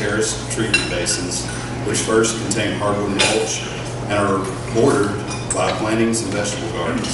terraced treatment basins, which first contain hardwood mulch and are bordered by plantings and vegetable gardens.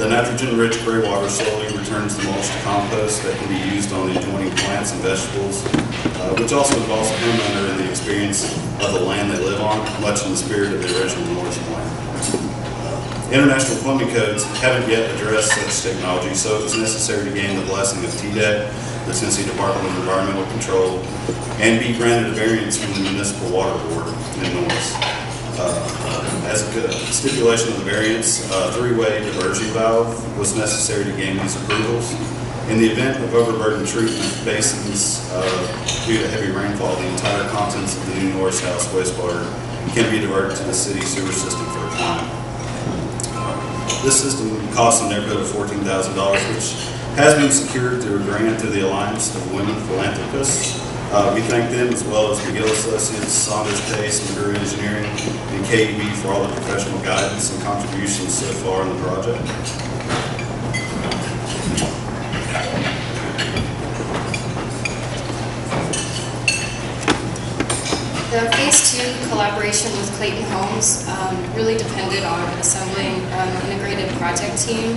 The nitrogen-rich gray water slowly returns the mulch to compost that can be used on the adjoining plants and vegetables, which also involves the homeowner in the experience of the land they live on, much in the spirit of the original Norris plan. International plumbing codes haven't yet addressed such technology, so it was necessary to gain the blessing of TDEC, the Tennessee Department of Environmental Control, and be granted a variance from the Municipal Water Board in Norris. As a stipulation of the variance, a three-way diversion valve was necessary to gain these approvals. In the event of overburdened treatment basins due to heavy rainfall, the entire contents of the new Norris House wastewater can be diverted to the city sewer system for a time. This system costs in the neighborhood of $14,000, which has been secured through a grant through the Alliance of Women Philanthropists. We thank them, as well as McGill Associates, Saunders Pace, McGrew Engineering, and KEB for all the professional guidance and contributions so far in the project. The Phase 2 collaboration with Clayton Homes really depended on assembling an integrated project team.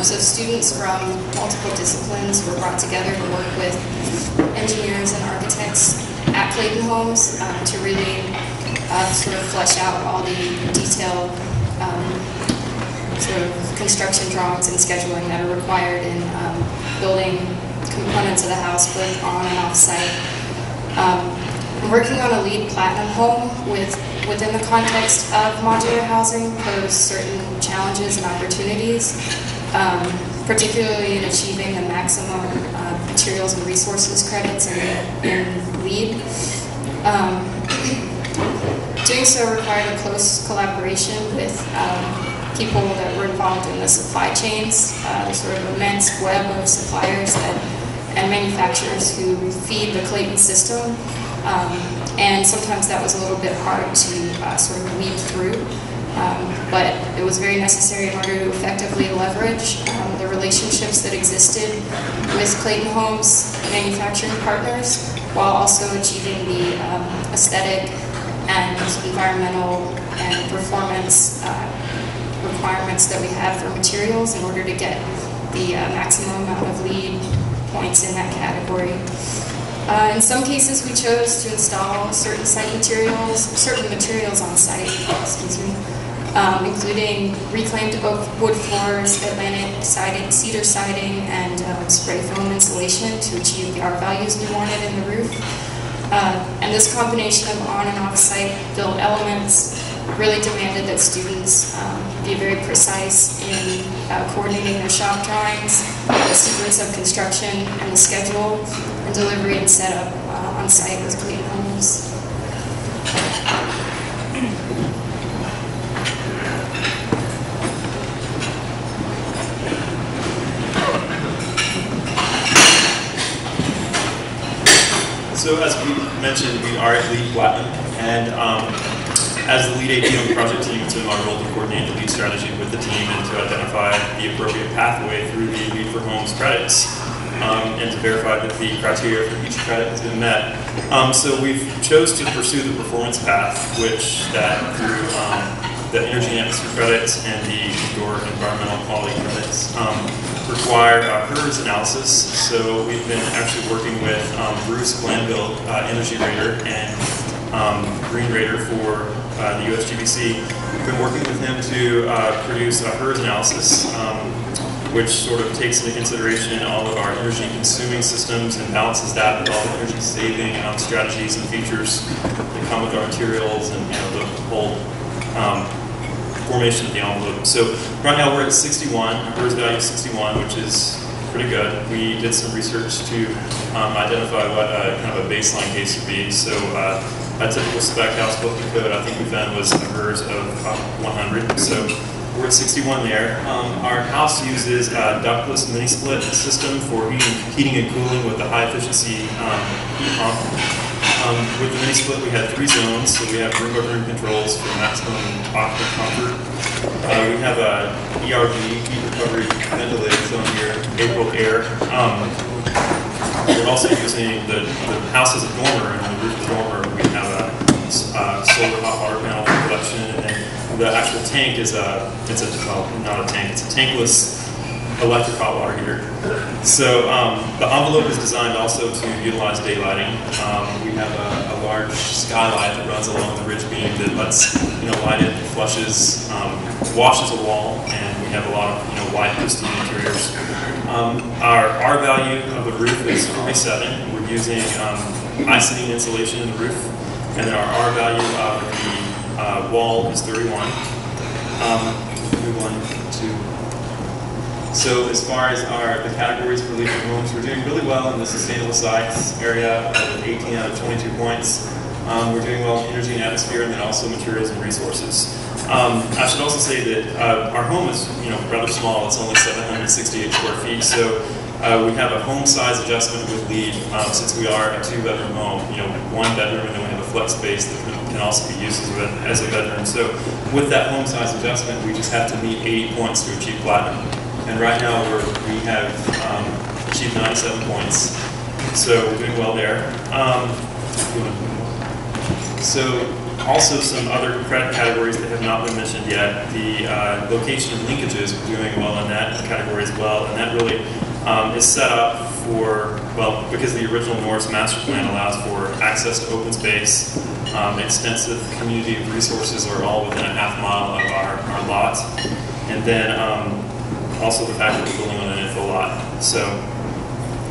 So students from multiple disciplines were brought together to work with engineers and architects at Clayton Homes to really sort of flesh out all the detailed sort of construction drawings and scheduling that are required in building components of the house both on and off site. I'm working on a LEED Platinum home within the context of modular housing posed certain challenges and opportunities, particularly in achieving the maximum materials and resources credits in LEED. Doing so required a close collaboration with people that were involved in the supply chains, sort of immense web of suppliers and manufacturers who feed the Clayton system. And sometimes that was a little bit hard to sort of weed through, but it was very necessary in order to effectively leverage the relationships that existed with Clayton Homes manufacturing partners, while also achieving the aesthetic and environmental and performance requirements that we have for materials in order to get the maximum amount of LEED points in that category. In some cases, we chose to install certain materials on site, including reclaimed oak wood floors, Atlantic siding, cedar siding, and spray foam insulation to achieve the R values we wanted in the roof. And this combination of on and off site built elements really demanded that students be very precise in coordinating their shop drawings, the sequence of construction, and the schedule, and delivery and setup on site with Clayton Homes. So as we mentioned, we are at LEED Platinum, and as the lead AD on the project team, it's been my role to coordinate the LEED strategy with the team and to identify the appropriate pathway through the LEED for Homes credits and to verify that the criteria for each credit has been met. So we've chose to pursue the performance path, which that through the energy and atmosphere credits and the indoor environmental quality credits require HERS analysis. So we've been actually working with Bruce Glanville, Energy Rater, and Green Rater for the USGBC. We've been working with him to produce a HERS analysis, which sort of takes into consideration all of our energy consuming systems and balances that with all the energy saving strategies and features that come with our materials and the whole formation of the envelope. So right now we're at 61, HERS value 61, which is pretty good. We did some research to identify what kind of a baseline case would be. So a typical spec house built to code, I think we found was a HERS of 100. So we're at 61 there. Our house uses a ductless mini split system for heating and cooling with a high efficiency heat pump. With the mini split, we had 3 zones, so we have room-by-room controls for maximum occupant comfort. We have a ERV, heat recovery ventilated zone here, April air. we're also using the house as a dormer, and on the roof of the dormer we have a solar hot water panel production, and the actual tank is well, not a tank, it's a tankless electric hot water heater. So the envelope is designed also to utilize daylighting. We have a large skylight that runs along the ridge beam that lets light it, flushes, washes a wall, and we have a lot of white pristine interiors. Our R value of the roof is 47. We're using icing insulation in the roof, and then our R value of the wall is 31. Move on to. So as far as the categories for leading homes, we're doing really well in the sustainable sites area with 18 out of 22 points. We're doing well in energy and atmosphere, and then also materials and resources. I should also say that our home is rather small. It's only 768 square feet. So we have a home size adjustment with LEED since we are a 2-bedroom home. One bedroom, and then we have a flex space that can also be used as a bedroom. So with that home size adjustment, we just have to meet 80 points to achieve platinum. And right now we have achieved 97 points. So we're doing well there. So also some other credit categories that have not been mentioned yet. The location and linkages, we're doing well in that category as well. And that really is set up for, well, because the original Norris master plan allows for access to open space, extensive community resources are all within a half mile of our lot. And then also the fact that we're building on an info lot. So,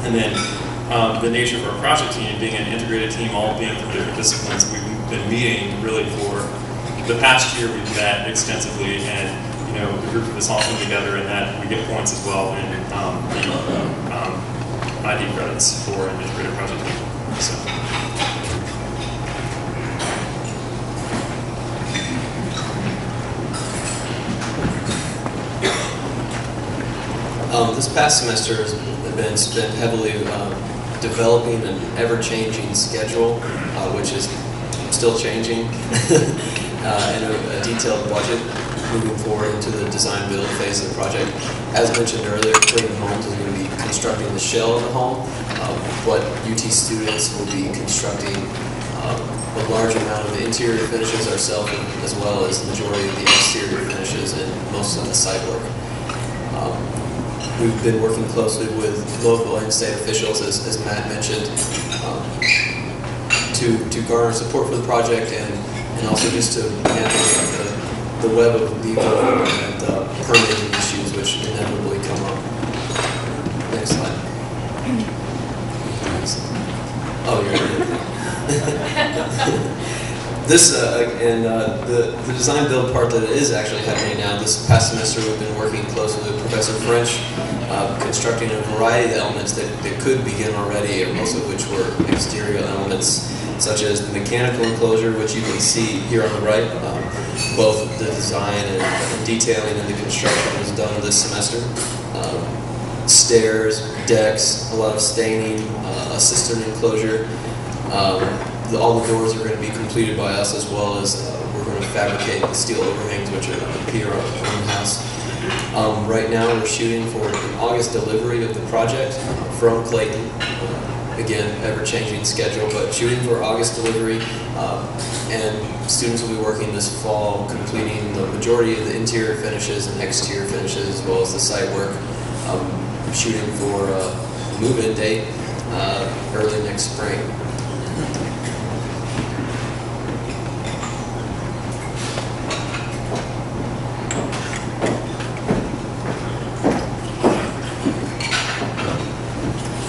and then the nature of our project team being an integrated team, all being from different disciplines, we've been meeting really for the past year. We've met extensively, and the group of us all come together, and that we get points as well in ID credits for an integrated project team. So. This past semester has been spent heavily developing an ever-changing schedule, which is still changing, and a detailed budget moving forward into the design build phase of the project. As mentioned earlier, Clean Homes is going to be constructing the shell of the home, but UT students will be constructing a large amount of the interior finishes ourselves, as well as the majority of the exterior finishes and most of the site work. We've been working closely with local and state officials, as Matt mentioned, to garner support for the project and also just to handle the web of legal and permitting issues which inevitably come up. Next slide. Oh, you're This, the design build part that is actually happening now, this past semester we've been working closely with Professor French, constructing a variety of elements that could begin already, and most of which were exterior elements, such as the mechanical enclosure, which you can see here on the right. Both the design and detailing and the construction was done this semester. Stairs, decks, a lot of staining, a cistern enclosure. All the doors are going to be completed by us, as well as we're going to fabricate the steel overhangs, which are going to appear on the house. Right now we're shooting for an August delivery of the project from Clayton. Again, ever-changing schedule, but shooting for August delivery, and students will be working this fall, completing the majority of the interior finishes and exterior finishes, as well as the site work. Shooting for a move-in date early next spring.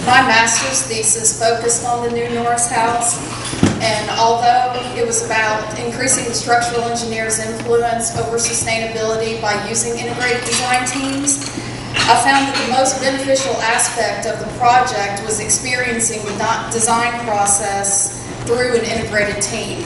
My master's thesis focused on the new Norris House, and although it was about increasing the structural engineer's influence over sustainability by using integrated design teams, I found that the most beneficial aspect of the project was experiencing the design process through an integrated team.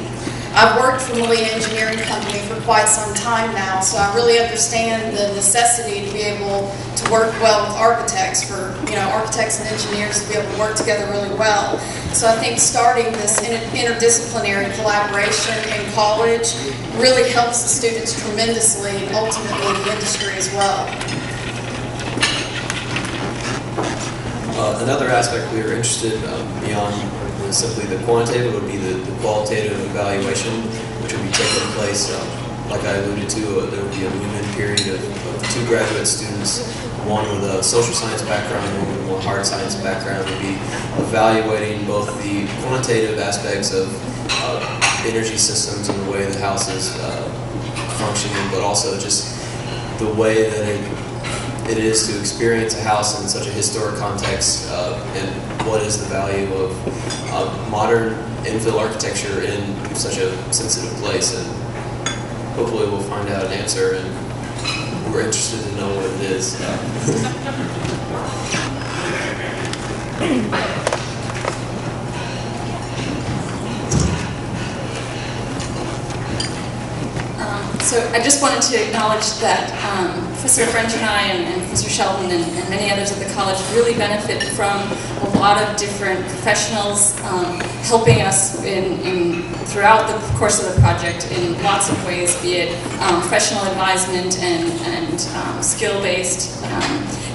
I've worked for the lead engineering company for quite some time now, so I really understand the necessity to be able to work well with architects, architects and engineers to be able to work together really well. So I think starting this interdisciplinary collaboration in college really helps the students tremendously, and ultimately the industry as well. Another aspect we are interested beyond simply the quantitative would be the qualitative evaluation, which will be taking place, like I alluded to, there will be a movement period of 2 graduate students, one with a social science background and one with a more hard science background, will be evaluating both the quantitative aspects of energy systems and the way the house is functioning, but also just the way that it is to experience a house in such a historic context, and what is the value of modern infill architecture in such a sensitive place. And hopefully we'll find out an answer, and we're interested to know what it is. So I just wanted to acknowledge that Professor French and I and Professor Sheldon and many others at the college really benefit from a lot of different professionals helping us throughout the course of the project in lots of ways, be it professional advisement and skill-based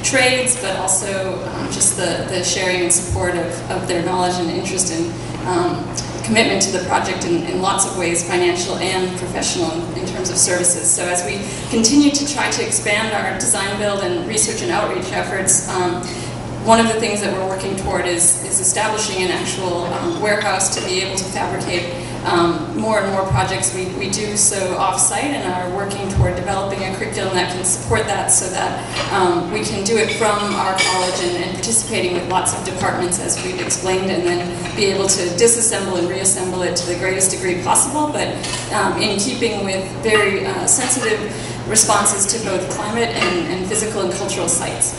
trades, but also just the sharing and support of their knowledge and interest in commitment to the project in lots of ways, financial and professional in terms of services. So as we continue to try to expand our design build and research and outreach efforts, one of the things that we're working toward is establishing an actual warehouse to be able to fabricate more and more projects. We do so off-site and are working toward developing a curriculum that can support that, so that we can do it from our college and participating with lots of departments, as we've explained, and then be able to disassemble and reassemble it to the greatest degree possible, but in keeping with very sensitive responses to both climate and physical and cultural sites.